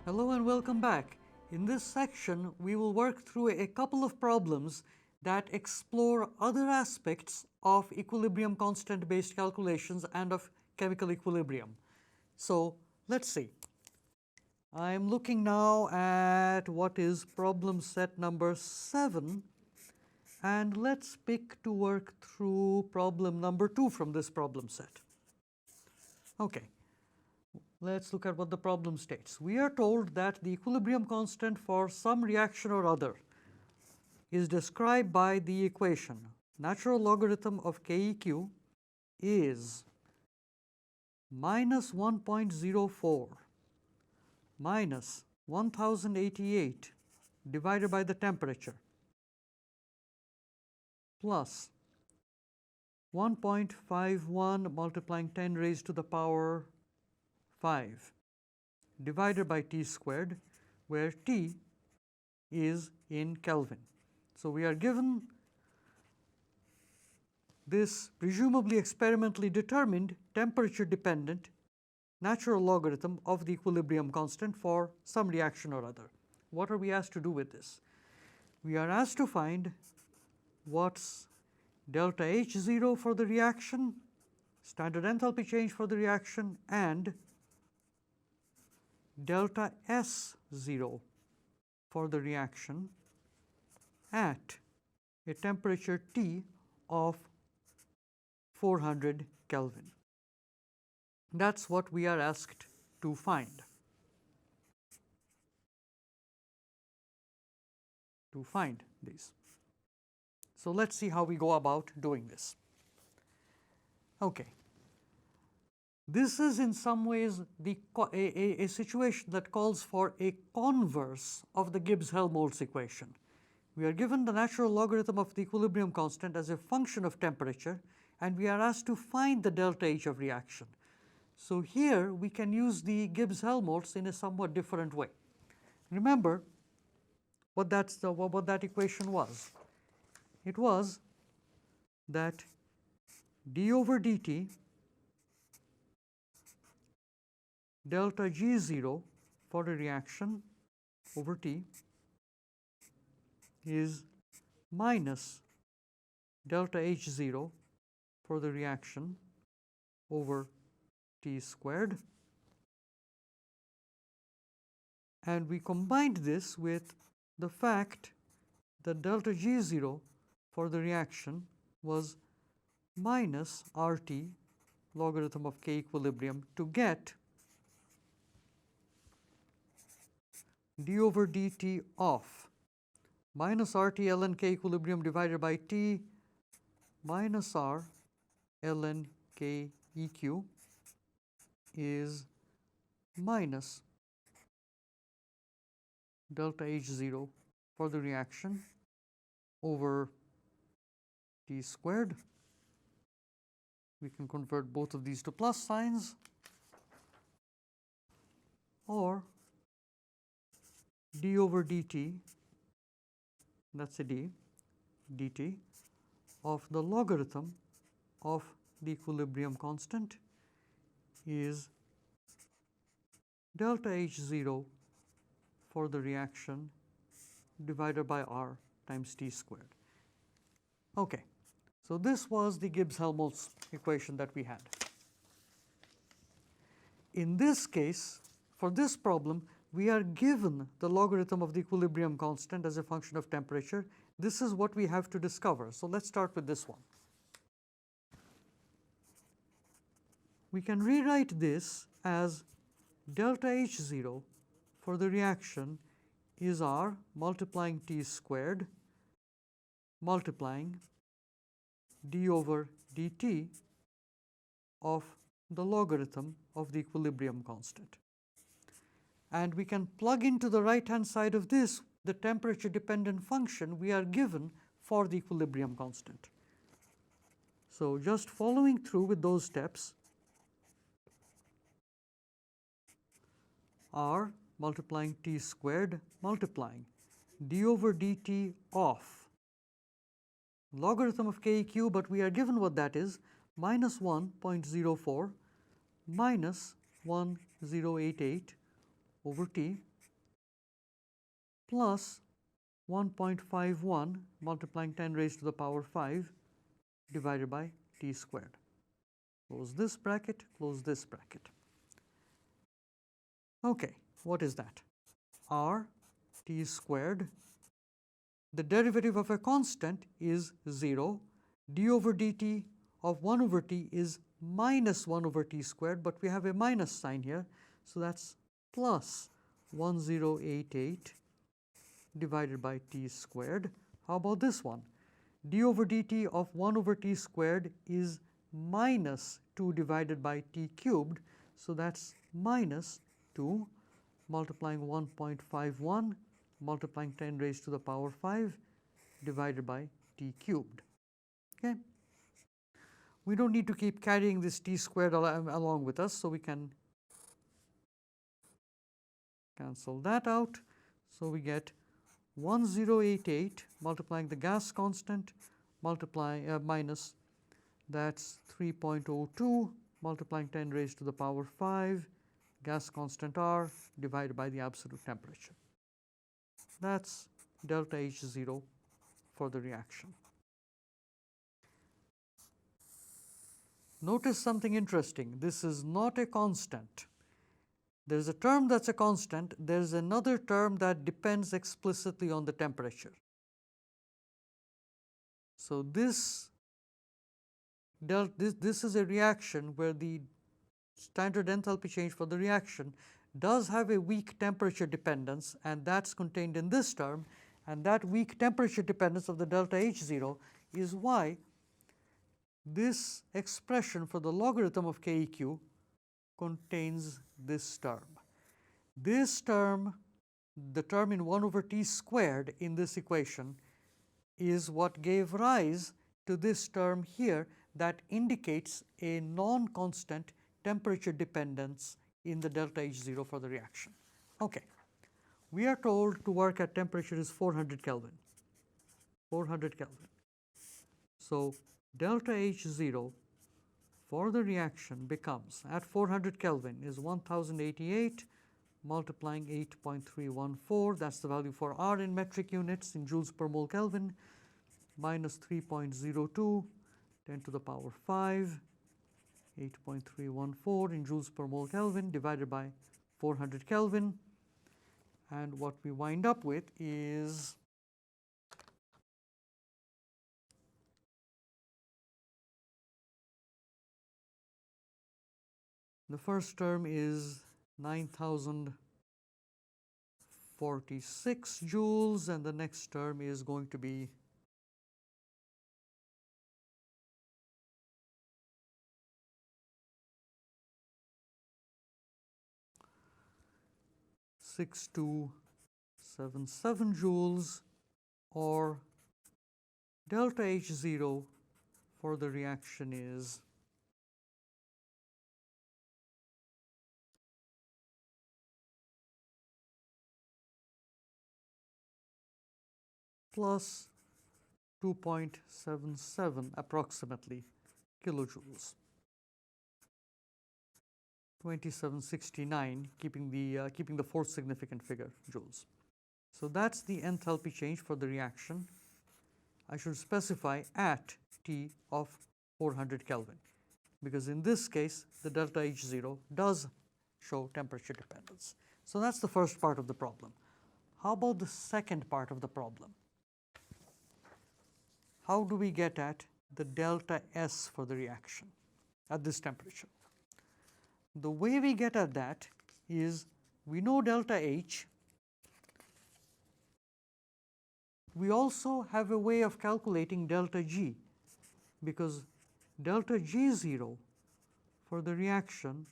Hello and welcome back. In this section, we will work through a couple of problems that explore other aspects of equilibrium constant based calculations and of chemical equilibrium. So let's see. I'm looking now at what is problem set number 7, and let's pick to work through problem number 2 from this problem set. Okay. Let's look at what the problem states. We are told that the equilibrium constant for some reaction or other is described by the equation natural logarithm of KEQ is minus 1.04 minus 1088 divided by the temperature plus 1.51 multiplying 10 raised to the power 5 divided by T squared, where T is in Kelvin. So we are given this presumably experimentally determined temperature dependent natural logarithm of the equilibrium constant for some reaction or other. What are we asked to do with this? We are asked to find what's delta H0 for the reaction, standard enthalpy change for the reaction, and delta S0 for the reaction at a temperature T of 400 Kelvin. That's what we are asked to find. These. So let's see how we go about doing this. Okay. This is in some ways a situation that calls for a converse of the Gibbs-Helmholtz equation. We are given the natural logarithm of the equilibrium constant as a function of temperature, and we are asked to find the delta H of reaction. So here we can use the Gibbs-Helmholtz in a somewhat different way. Remember what that equation was. It was that d over dt delta G0 for a reaction over T is minus delta H0 for the reaction over T squared, and we combined this with the fact that delta G0 for the reaction was minus RT logarithm of K equilibrium to get d over dt of minus RT ln K equilibrium divided by T minus R ln K EQ is minus delta H0 for the reaction over T squared. We can convert both of these to plus signs, or d over dt, that's a d, dt of the logarithm of the equilibrium constant is delta H0 for the reaction divided by R times T squared. Okay, so this was the Gibbs-Helmholtz equation that we had. In this case, for this problem, we are given the logarithm of the equilibrium constant as a function of temperature. This is what we have to discover. So let's start with this one. We can rewrite this as delta H0 for the reaction is R multiplying T squared multiplying d over dt of the logarithm of the equilibrium constant. And we can plug into the right hand side of this the temperature dependent function we are given for the equilibrium constant. So just following through with those steps, R multiplying T squared multiplying d over dt of logarithm of KEQ, but we are given what that is, minus 1.04 minus 1088 over T plus 1.51 multiplying 10 raised to the power 5 divided by t squared. Close this bracket, close this bracket. Okay, what is that? R t squared. The derivative of a constant is 0. d over dt of 1 over t is minus 1 over t squared, but we have a minus sign here, so that's plus 1088 divided by t squared. How about this one? d over dt of 1 over t squared is minus 2 divided by t cubed, so that's minus 2 multiplying 1.51 multiplying 10 raised to the power 5 divided by t cubed. Okay. We don't need to keep carrying this t squared along with us, so we can cancel that out. So we get 1088 multiplying the gas constant minus that's 3.02 multiplying 10 raised to the power 5 gas constant R divided by the absolute temperature. That's delta H0 for the reaction. Notice something interesting. This is not a constant. There is a term that's a constant. There is another term that depends explicitly on the temperature. So this is a reaction where the standard enthalpy change for the reaction does have a weak temperature dependence, and that's contained in this term, and that weak temperature dependence of the delta H0 is why this expression for the logarithm of KEQ contains this term. This term, the term in 1 over t squared in this equation, is what gave rise to this term here that indicates a non-constant temperature dependence in the delta H0 for the reaction. Okay. We are told to work at temperature is 400 Kelvin. 400 Kelvin. So delta H0 for the reaction becomes, at 400 Kelvin, is 1088 multiplying 8.314, that's the value for R in metric units in joules per mole Kelvin, minus 3.02, 10 to the power 5, 8.314 in joules per mole Kelvin divided by 400 Kelvin. And what we wind up with is the first term is 9046 joules, and the next term is going to be 6277 joules, or delta H0 for the reaction is plus 2.77 approximately kilojoules. 2769, keeping the fourth significant figure, joules. So that's the enthalpy change for the reaction. I should specify at T of 400 Kelvin, because in this case the delta H0 does show temperature dependence. So that's the first part of the problem. How about the second part of the problem? How do we get at the delta S for the reaction at this temperature? The way we get at that is, we know delta H. We also have a way of calculating delta G, because delta G0 for the reaction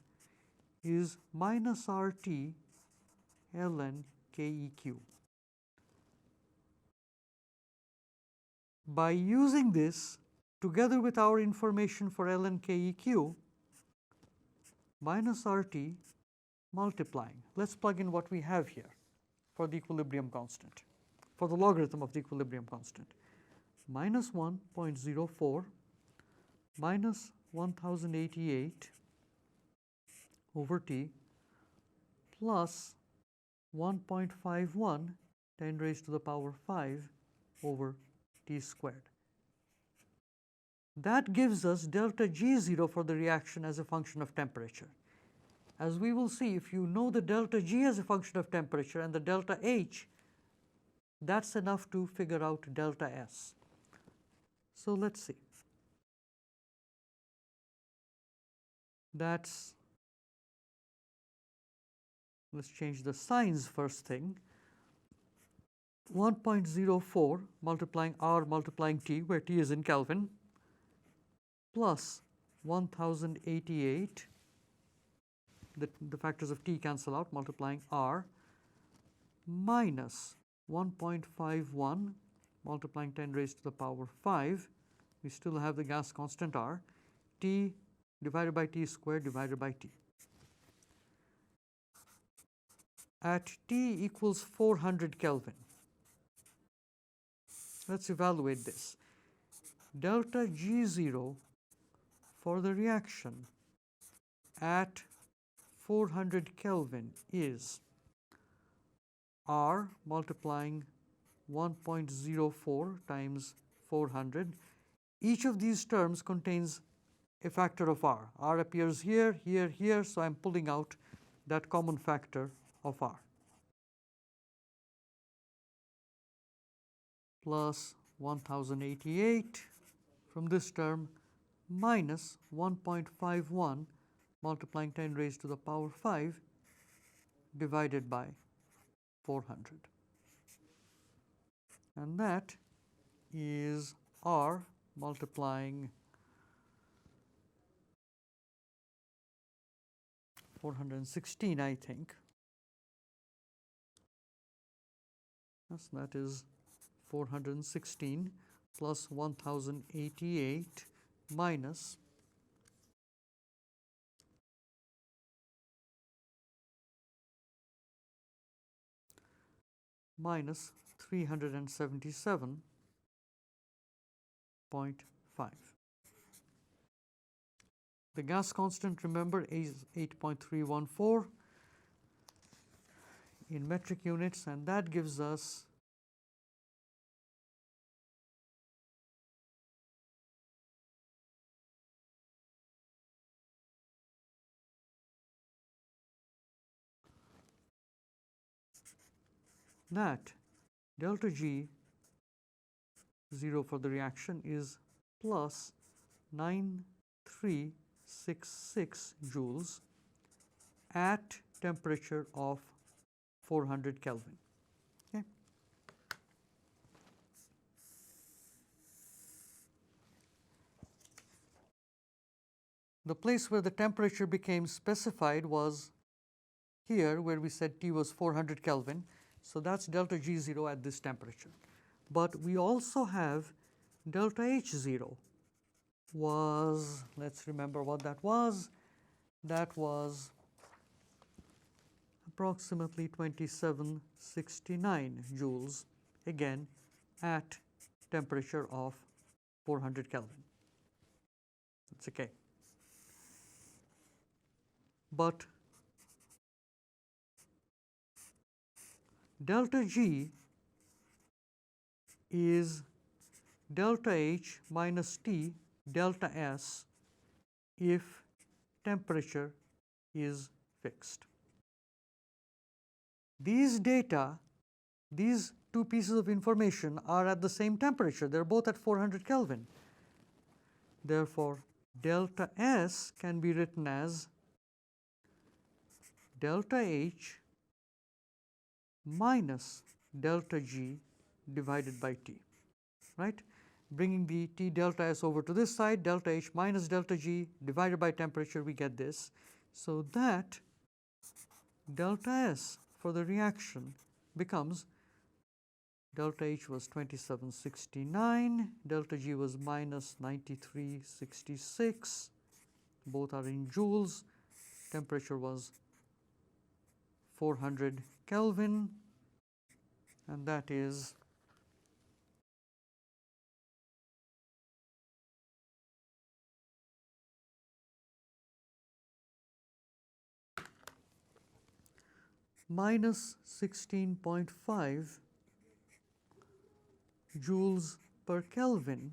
is minus RT ln KEQ. By using this together with our information for ln KEQ, minus RT multiplying, let's plug in what we have here for the equilibrium constant, for the logarithm of the equilibrium constant, minus 1.04 minus 1088 over T plus 1.51 10 raised to the power 5 over T squared. That gives us delta G0 for the reaction as a function of temperature. As we will see, if you know the delta G as a function of temperature and the delta H, that's enough to figure out delta S. So let's see. Let's change the signs first thing. 1.04 multiplying R multiplying T, where T is in Kelvin, plus 1088, the factors of T cancel out, multiplying R, minus 1.51 multiplying 10 raised to the power 5, we still have the gas constant R, T divided by T squared divided by T. At T equals 400 Kelvin, let's evaluate this. Delta G0 for the reaction at 400 Kelvin is R multiplying 1.04 times 400. Each of these terms contains a factor of R. R appears here, here, here, so I'm pulling out that common factor of R. Plus 1088 from this term minus 1.51 multiplying 10 raised to the power 5 divided by 400. And that is R multiplying 416, I think. Yes, that is 416 plus 1088 minus 377.5. The gas constant, remember, is 8.314 in metric units, and that gives us that delta G 0 for the reaction is plus 9366 joules at temperature of 400 Kelvin. Okay. The place where the temperature became specified was here, where we said T was 400 Kelvin. So that's delta G0 at this temperature. But we also have delta H0 was, let's remember what that was. That was approximately 2769 joules, again at temperature of 400 Kelvin. That's okay. But delta G is delta H minus T delta S if temperature is fixed. These data, these two pieces of information are at the same temperature. They're both at 400 Kelvin. Therefore, delta S can be written as delta H minus delta G divided by T, right? Bringing the T delta S over to this side, delta H minus delta G divided by temperature, we get this. So that delta S for the reaction becomes delta H was 2769, delta G was minus 9366, both are in joules, temperature was 400 Kelvin, and that is minus 16.5 joules per Kelvin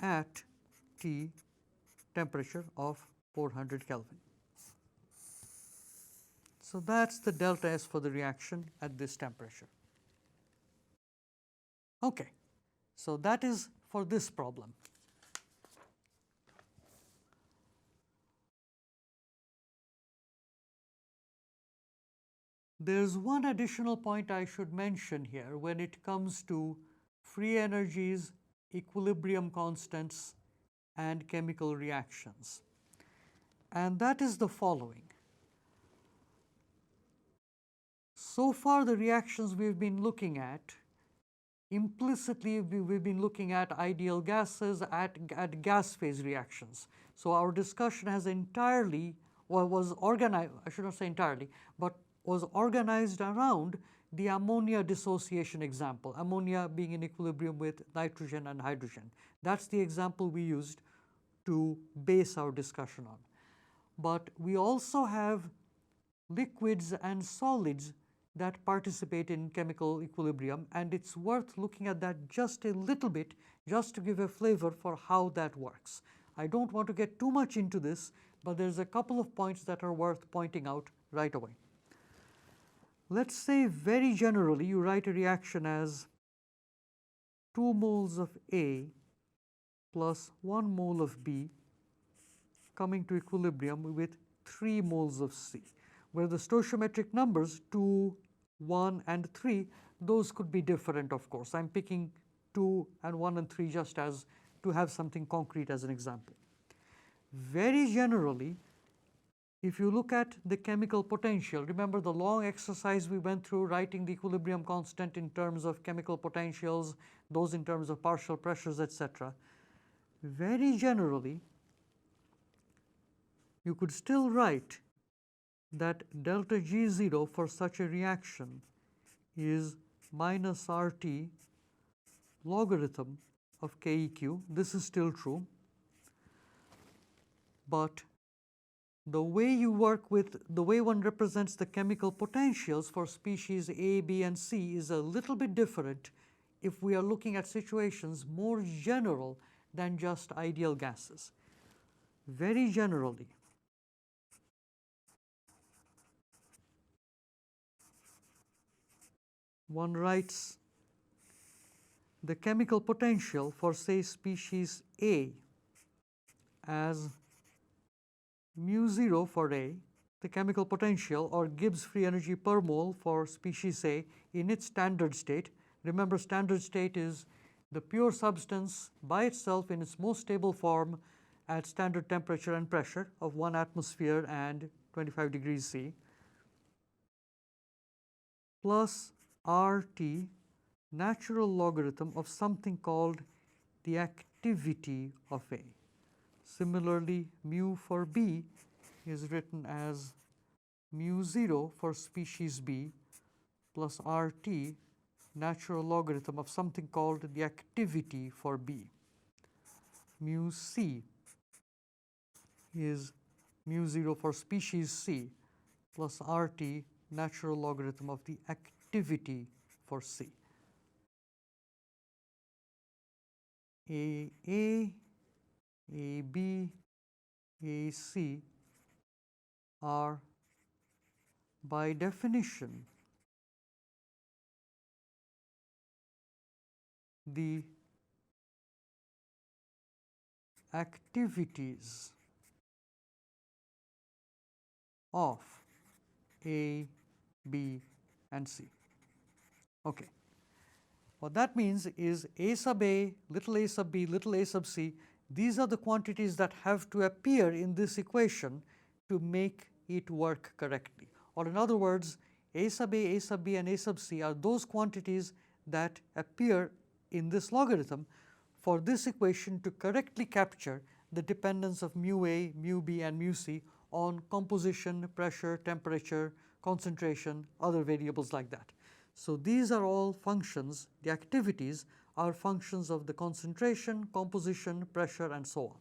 at T temperature of 400 Kelvin. So that's the delta S for the reaction at this temperature. Okay, so that is for this problem. There's one additional point I should mention here when it comes to free energies, equilibrium constants, and chemical reactions, and that is the following. So far, the reactions we've been looking at, implicitly we've been looking at ideal gases, at gas phase reactions. So our discussion has entirely, or was organized, I should not say entirely, but was organized around the ammonia dissociation example, ammonia being in equilibrium with nitrogen and hydrogen. That's the example we used to base our discussion on. But we also have liquids and solids that participate in chemical equilibrium, and it's worth looking at that just a little bit, just to give a flavor for how that works. I don't want to get too much into this, but there's a couple of points that are worth pointing out right away. Let's say very generally you write a reaction as 2 moles of A plus 1 mole of B coming to equilibrium with 3 moles of C, where the stoichiometric numbers 2, 1 and 3, those could be different, of course. I'm picking 2 and 1 and 3 just as to have something concrete as an example. Very generally, if you look at the chemical potential, remember the long exercise we went through writing the equilibrium constant in terms of chemical potentials, those in terms of partial pressures, etc. Very generally, you could still write that delta G0 for such a reaction is minus RT logarithm of KEQ. This is still true, but the way you work with, the way one represents the chemical potentials for species A, B, and C is a little bit different if we are looking at situations more general than just ideal gases. Very generally, one writes the chemical potential for, say, species A as mu0 for A, the chemical potential or Gibbs free energy per mole for species A in its standard state. Remember, standard state is the pure substance by itself in its most stable form at standard temperature and pressure of 1 atmosphere and 25 degrees C, plus RT natural logarithm of something called the activity of A. Similarly, mu for B is written as mu0 for species B plus RT natural logarithm of something called the activity for B. Mu C is mu0 for species C plus RT natural logarithm of the activity for C. AA, AB, AC are by definition the activities of A, B, and C. Okay. What that means is A sub A, little a sub B, little a sub C, these are the quantities that have to appear in this equation to make it work correctly. Or in other words, A sub A, A sub B, and A sub C are those quantities that appear in this logarithm for this equation to correctly capture the dependence of mu A, mu B, and mu C on composition, pressure, temperature, concentration, other variables like that. So these are all functions, the activities are functions of the concentration, composition, pressure, and so on.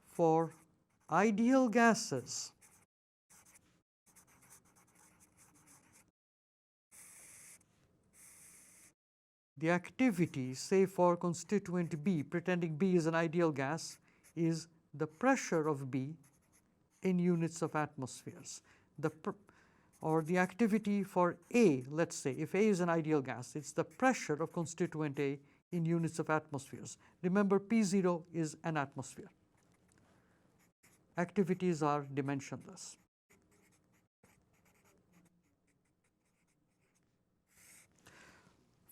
For ideal gases, the activity, say for constituent B, pretending B is an ideal gas, is the pressure of B in units of atmospheres. Or the activity for A, let's say, if A is an ideal gas, it's the pressure of constituent A in units of atmospheres. Remember, P0 is an atmosphere. Activities are dimensionless.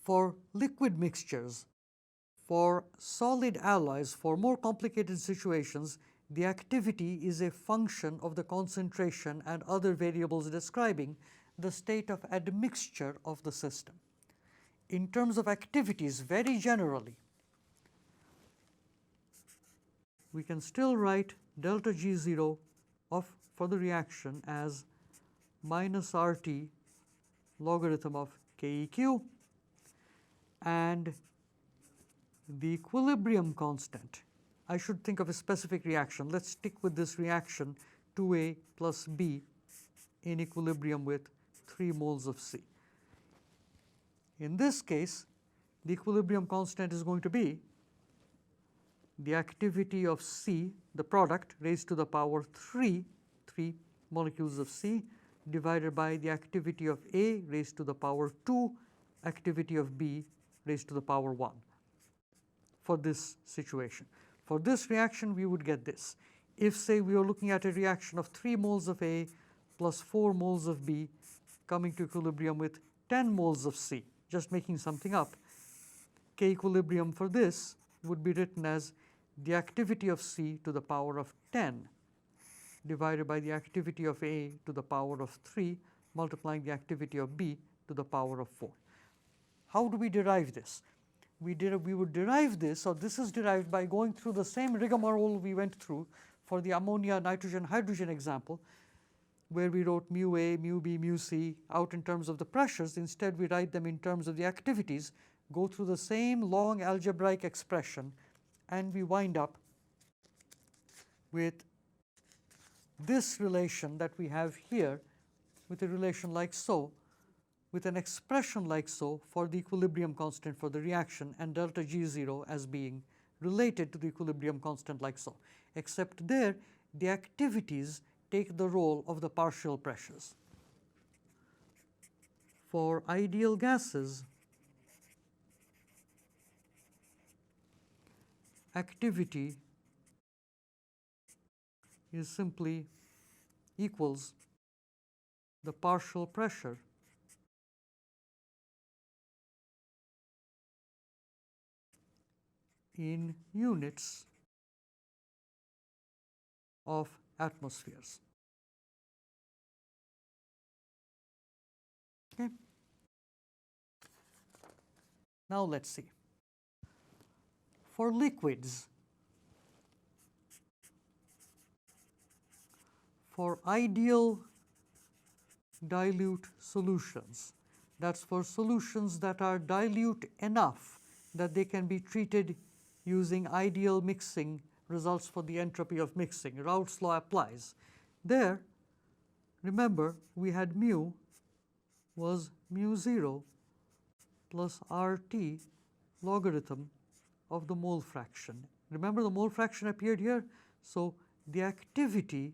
For liquid mixtures, for solid alloys, for more complicated situations, the activity is a function of the concentration and other variables describing the state of admixture of the system. In terms of activities, very generally, we can still write delta G0 for the reaction as minus RT logarithm of KEQ, and the equilibrium constant. I should think of a specific reaction. Let's stick with this reaction 2A plus B in equilibrium with 3 moles of C. In this case, the equilibrium constant is going to be the activity of C, the product, raised to the power 3 molecules of C, divided by the activity of A raised to the power 2, activity of B raised to the power 1 for this situation. For this reaction, we would get this. If, say, we are looking at a reaction of 3 moles of A plus 4 moles of B coming to equilibrium with 10 moles of C, just making something up, K equilibrium for this would be written as the activity of C to the power of 10 divided by the activity of A to the power of 3 multiplying the activity of B to the power of 4. How do we derive this? We would derive this, or this is derived by going through the same rigmarole we went through for the ammonia, nitrogen, hydrogen example, where we wrote mu A, mu B, mu C out in terms of the pressures. Instead, we write them in terms of the activities, go through the same long algebraic expression, and we wind up with this relation that we have here, with a relation like so, with an expression like so for the equilibrium constant for the reaction, and delta G0 as being related to the equilibrium constant like so, except there the activities take the role of the partial pressures. For ideal gases, activity is simply equals the partial pressure in units of atmospheres. Okay. Now let's see. For liquids, for ideal dilute solutions, that's for solutions that are dilute enough that they can be treated using ideal mixing results for the entropy of mixing. Raoult's law applies. There, remember, we had mu was mu0 plus RT logarithm of the mole fraction. Remember, the mole fraction appeared here, so the activity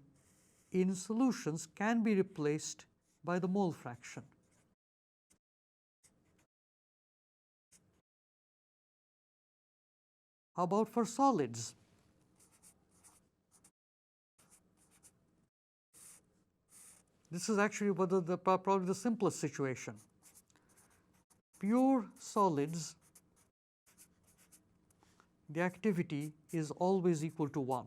in solutions can be replaced by the mole fraction. How about for solids? This is actually probably the simplest situation. Pure solids, the activity is always equal to 1.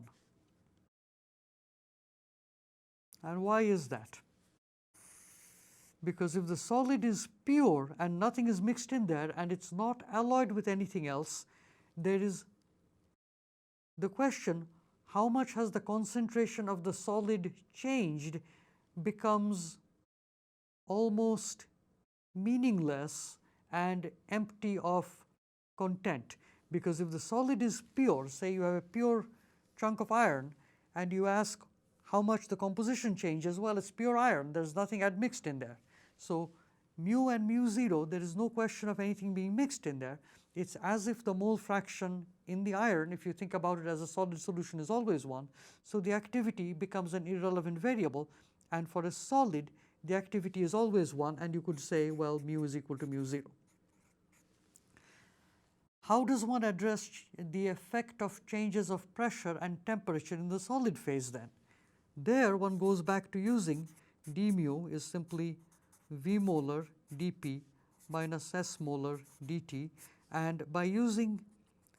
And why is that? Because if the solid is pure and nothing is mixed in there and it's not alloyed with anything else, there is the question, how much has the concentration of the solid changed, becomes almost meaningless and empty of content. Because if the solid is pure, say you have a pure chunk of iron, and you ask how much the composition changes, well, it's pure iron, there's nothing admixed in there. So mu and mu 0, there is no question of anything being mixed in there. It's as if the mole fraction in the iron, if you think about it as a solid solution, is always 1. So the activity becomes an irrelevant variable, and for a solid, the activity is always 1, and you could say, well, mu is equal to mu 0. How does one address the effect of changes of pressure and temperature in the solid phase then? There one goes back to using d mu is simply V molar dP minus S molar dt, and by using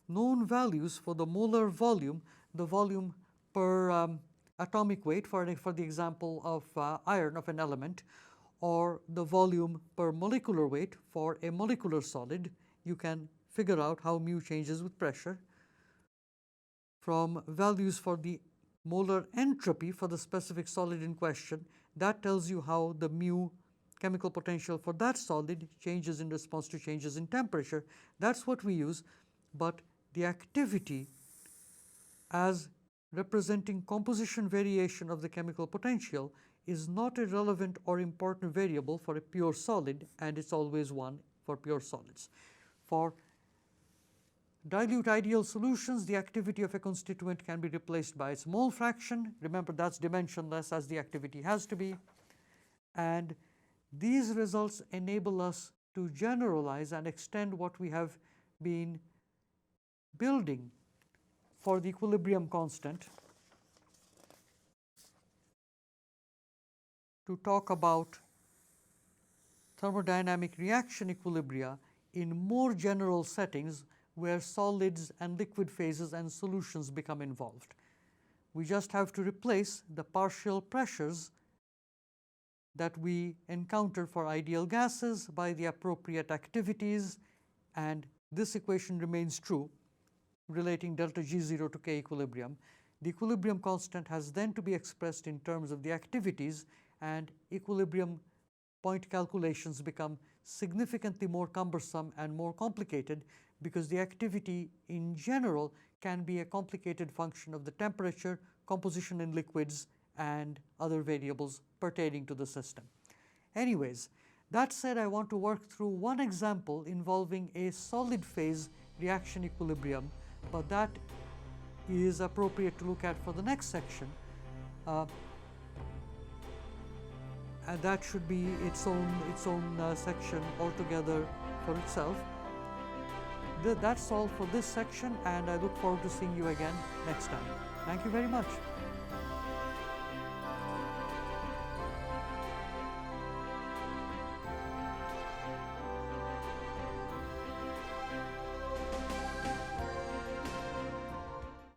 known values for the molar volume, the volume per atomic weight for the example of iron of an element, or the volume per molecular weight for a molecular solid, you can figure out how mu changes with pressure. From values for the molar entropy for the specific solid in question, that tells you how the mu chemical potential for that solid changes in response to changes in temperature. That's what we use, but the activity as representing composition variation of the chemical potential is not a relevant or important variable for a pure solid, and it's always 1 for pure solids. For dilute ideal solutions, the activity of a constituent can be replaced by its mole fraction. Remember, that's dimensionless as the activity has to be. And these results enable us to generalize and extend what we have been building for the equilibrium constant to talk about thermodynamic reaction equilibria in more general settings where solids and liquid phases and solutions become involved. We just have to replace the partial pressures that we encounter for ideal gases by the appropriate activities, and this equation remains true relating delta G0 to K equilibrium. The equilibrium constant has then to be expressed in terms of the activities, and equilibrium point calculations become significantly more cumbersome and more complicated because the activity in general can be a complicated function of the temperature, composition in liquids, and other variables pertaining to the system. Anyways, that said, I want to work through one example involving a solid phase reaction equilibrium, but that is appropriate to look at for the next section. And that should be its own section altogether for itself. That's all for this section, and I look forward to seeing you again next time. Thank you very much.